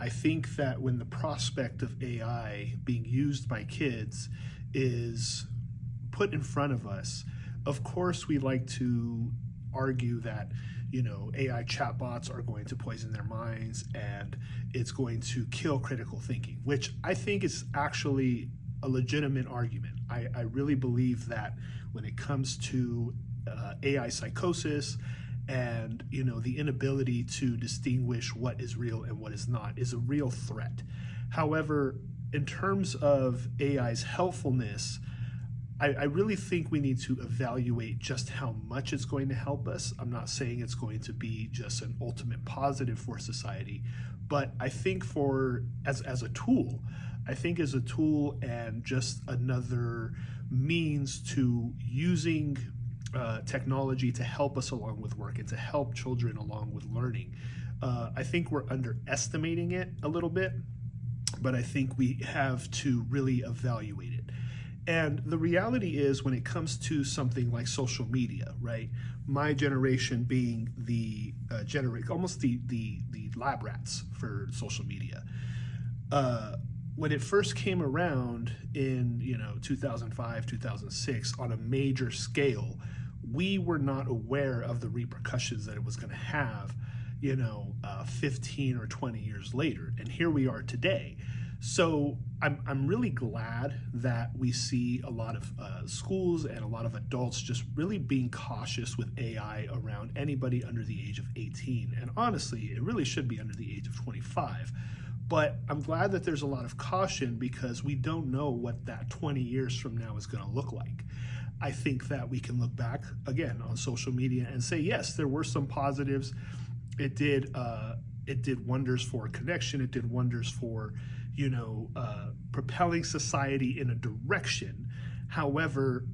I think that when the prospect of AI being used by kids is put in front of us, of course we like to argue that AI chatbots are going to poison their minds and it's going to kill critical thinking, which I think is actually a legitimate argument. I really believe that when it comes to AI psychosis and the inability to distinguish what is real and what is not is a real threat. However, in terms of AI's helpfulness, I really think we need to evaluate just how much it's going to help us. I'm not saying it's going to be just an ultimate positive for society, but I think as a tool, and just another means to using technology to help us along with work and to help children along with learning. I think we're underestimating it a little bit, but I think we have to really evaluate it. And the reality is, when it comes to something like social media, right? My generation being the almost the lab rats for social media. When it first came around in 2005, 2006 on a major scale, we were not aware of the repercussions that it was going to have 15 or 20 years later, and here we are today. So I'm really glad that we see a lot of schools and a lot of adults just really being cautious with AI around anybody under the age of 18. And honestly, it really should be under the age of 25. But I'm glad that there's a lot of caution because we don't know what that 20 years from now is going to look like. I think that we can look back again on social media and say, yes, there were some positives. It did wonders for connection. It did wonders for propelling society in a direction. However,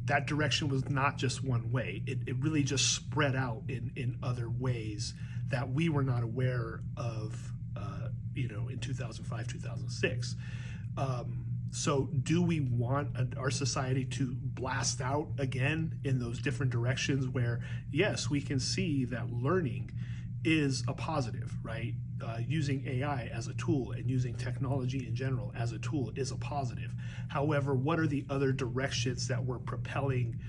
that direction was not just one way. It really just spread out in other ways that we were not aware of, in 2005, 2006. So do we want our society to blast out again in those different directions where, yes, we can see that learning is a positive, right? Using AI as a tool and using technology in general as a tool is a positive. However, what are the other directions that we're propelling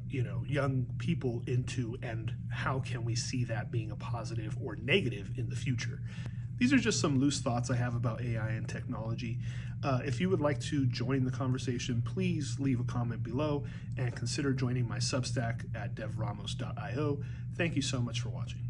young people into, and how can we see that being a positive or negative in the future? These are just some loose thoughts I have about AI and technology. If you would like to join the conversation, please leave a comment below and consider joining my Substack at devramos.io. Thank you so much for watching.